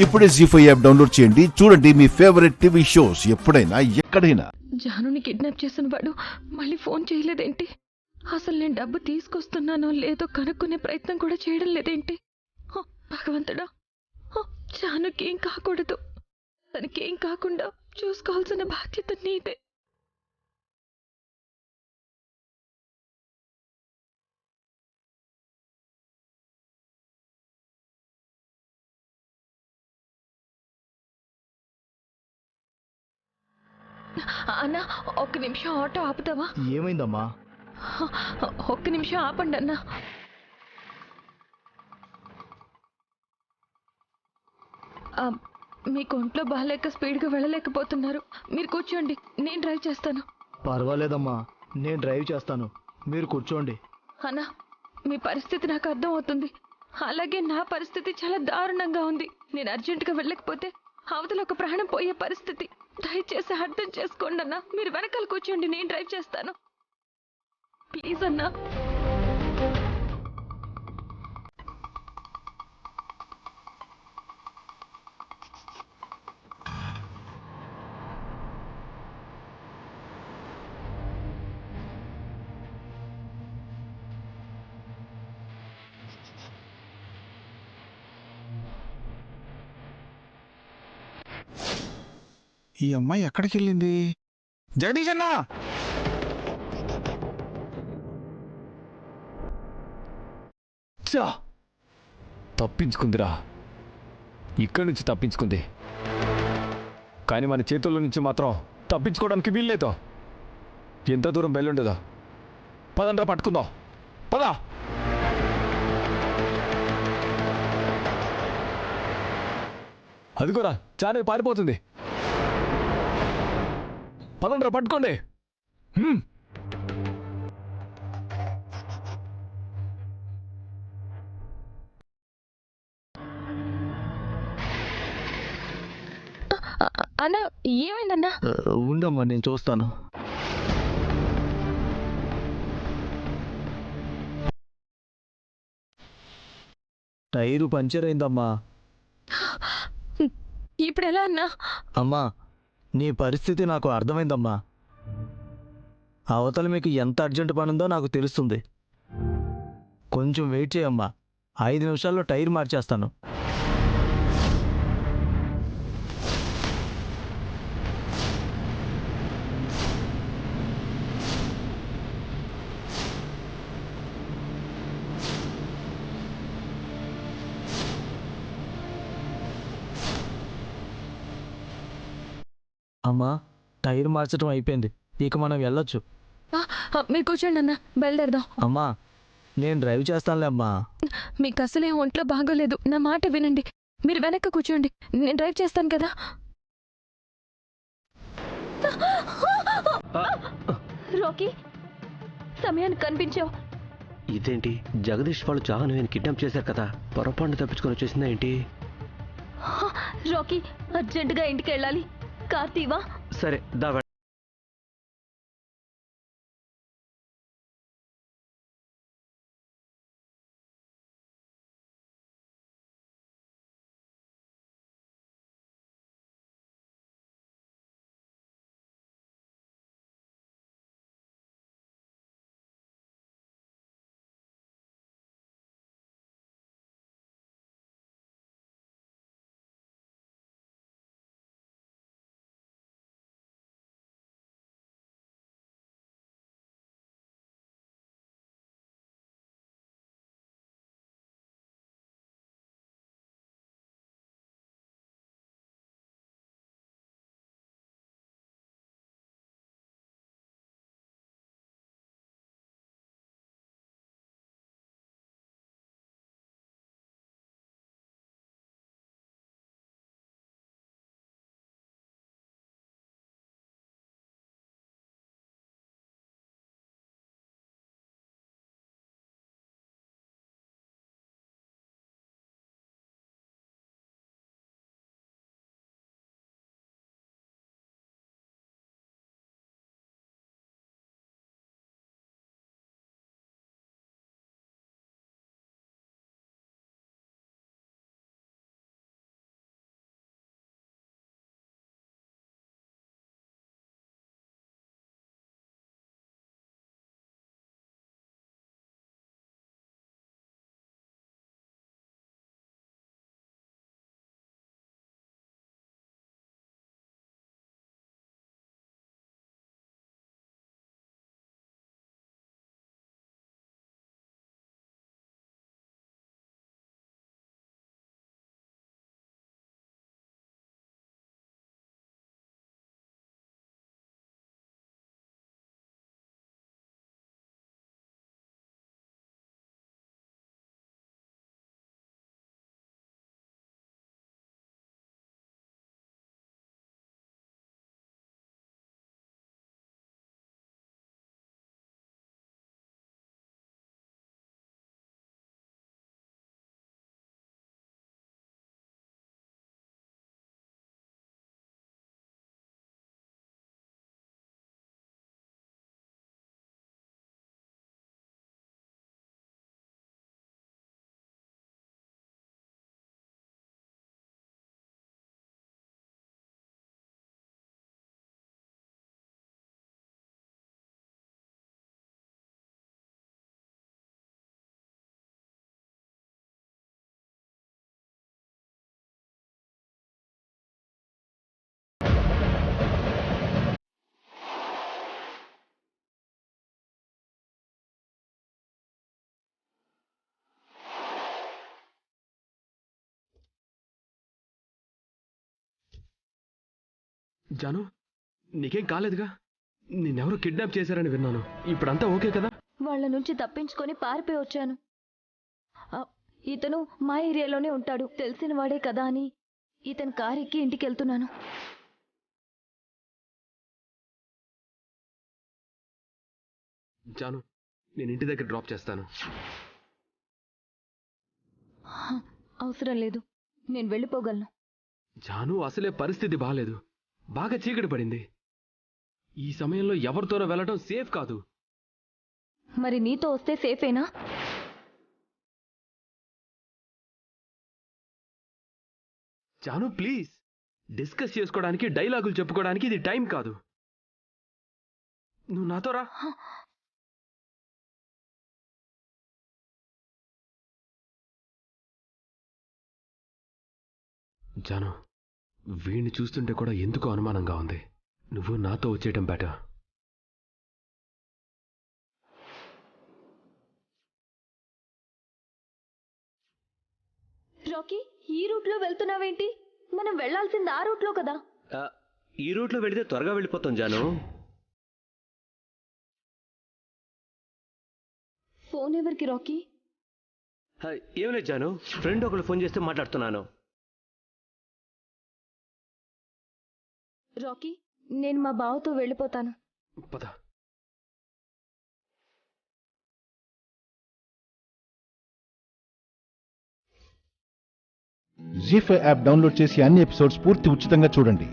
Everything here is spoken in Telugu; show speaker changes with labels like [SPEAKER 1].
[SPEAKER 1] ఇప్పుడే జీ5 యాప్ డౌన్లోడ్ చేయండి. చూడండి మీ ఫేవరెట్ టీవీ షోస్ ఎప్పుడైనా ఎక్కడైనా.
[SPEAKER 2] జానుని కిడ్నాప్ చేసిన వాడు మళ్ళీ ఫోన్ చేయలేదేంటి? అసలు నేను డబ్బు తీసుకొస్తున్నానో లేదో కనుక్కునే ప్రయత్నం కూడా చేయడం లేదేంటి? హ, భగవంతుడా, జానుకి ఏం కాకూడదు. తనకేం కాకుండా చూసుకోవాల్సిన బాధ్యత నీదే. అన్నా, ఒక్క నిమిషం ఆటో ఆపుతావా?
[SPEAKER 3] ఏమైందమ్మా?
[SPEAKER 2] ఒక్క నిమిషం ఆపండి అన్నా. మీకు ఒంట్లో బాగాలేక స్పీడ్గా వెళ్ళలేకపోతున్నారు. మీరు కూర్చోండి, నేను డ్రైవ్ చేస్తాను.
[SPEAKER 3] పర్వాలేదమ్మా, నేను డ్రైవ్ చేస్తాను, మీరు కూర్చోండి.
[SPEAKER 2] అన్నా, మీ పరిస్థితి నాకు అర్థం అవుతుంది. అలాగే నా పరిస్థితి చాలా దారుణంగా ఉంది. నేను అర్జెంటుగా వెళ్ళకపోతే అవతల ఒక ప్రాణం పోయే పరిస్థితి. దయచేసి అర్థం చేసుకోండి అన్నా. మీరు వెనకాల కూర్చోండి, నేను డ్రైవ్ చేస్తాను. ప్లీజ్ అన్నా.
[SPEAKER 4] ఈ అమ్మాయి ఎక్కడికి వెళ్ళింది? జగదీష్ అన్న!
[SPEAKER 5] తప్పించుకుందిరా, ఇక్కడి నుంచి తప్పించుకుంది. కానీ మన చేతుల్లో నుంచి మాత్రం తప్పించుకోవడానికి వీల్లేదు. ఎంత దూరం వెళ్ళుండదో. పదండ్రా, పట్టుకుందాం, పదా. అదిగోరా, చాలా పారిపోతుంది. పదండ్రా, పట్టుకోండి.
[SPEAKER 2] అన్నా, ఏమైందన్నా?
[SPEAKER 3] ఉండమ్మా, నేను చూస్తాను. టైరు పంచర్ అయిందమ్మా.
[SPEAKER 2] ఇప్పుడు ఎలా అన్నా?
[SPEAKER 3] అమ్మా, నీ పరిస్థితి నాకు అర్థమైందమ్మా. అవతల మీకు ఎంత అర్జెంట్ పని ఉందో నాకు తెలుస్తుంది. కొంచెం వెయిట్ చేయమ్మా, 5 నిమిషాల్లో టైర్ మార్చేస్తాను. అమ్మా, టైర్ మార్చడం అయిపోయింది, ఇక మనం వెళ్ళొచ్చు.
[SPEAKER 2] మీరు కూర్చోండి అన్నా, బయలుదేరదాం.
[SPEAKER 3] అమ్మా, నేను డ్రైవ్ చేస్తానులే అమ్మా.
[SPEAKER 2] మీకు అసలే ఒంట్లో బాగోలేదు, నా మాట వినండి. మీరు వెనక్కి కూర్చోండి, నేను డ్రైవ్ చేస్తాను కదా. రాకీ, సమయానికి కనిపించావు.
[SPEAKER 6] ఇదేంటి, జగదీష్ వాళ్ళు జాహ్నవిని కిడ్నాప్ చేశారు కదా, పొరపాటున తప్పించుకొని వచ్చేసిందా ఏంటి?
[SPEAKER 2] రాకీ, అర్జెంటుగా ఇంటికి వెళ్ళాలి. కార్తీవా?
[SPEAKER 6] సరే, దా. జాను నీకేం కాలేదుగా? నిన్నెవరో కిడ్నాప్ చేశారని విన్నాను. ఇప్పుడంతా ఓకే కదా?
[SPEAKER 2] వాళ్ళ నుంచి తప్పించుకొని పారిపోయి వచ్చాను. ఇతను మా ఏరియాలోనే ఉంటాడు, తెలిసిన వాడే కదా అని ఇతని కారు ఎక్కి ఇంటికి వెళ్తున్నాను.
[SPEAKER 6] జాను నేను ఇంటి దగ్గర డ్రాప్ చేస్తాను.
[SPEAKER 2] అవసరం లేదు, నేను వెళ్ళిపోగలను.
[SPEAKER 6] జాను అసలే పరిస్థితి బాలేదు. బాగా చీకటి పడింది. ఈ సమయంలో ఎవరితోనో వెళ్ళటం సేఫ్ కాదు.
[SPEAKER 2] మరి నీతో వస్తే సేఫేనా?
[SPEAKER 6] జాను ప్లీజ్, డిస్కస్ చేసుకోవడానికి, డైలాగులు చెప్పుకోవడానికి ఇది టైం కాదు. నువ్వు నాతో రా. జాను వీణ్ణి చూస్తుంటే కూడా ఎందుకో అనుమానంగా ఉంది. నువ్వు నాతో వచ్చేయటం బెటర్.
[SPEAKER 2] రాకీ, ఈ రూట్లో వెళ్తున్నావేంటి? మనం వెళ్లాల్సింది ఆ రూట్లో కదా.
[SPEAKER 6] ఈ రూట్లో వెళితే త్వరగా వెళ్ళిపోతాం జాను.
[SPEAKER 2] ఫోన్ ఎవరికి రాకీ?
[SPEAKER 6] ఏం లేదు జాను, ఫ్రెండ్ ఒకళ్ళు ఫోన్ చేస్తే మాట్లాడుతున్నాను.
[SPEAKER 2] రాకీ, నేను మా బావతో వెళ్ళిపోతాను.
[SPEAKER 6] పద.
[SPEAKER 1] జీ5 యాప్ డౌన్లోడ్ చేసి అన్ని ఎపిసోడ్స్ పూర్తి ఉచితంగా చూడండి.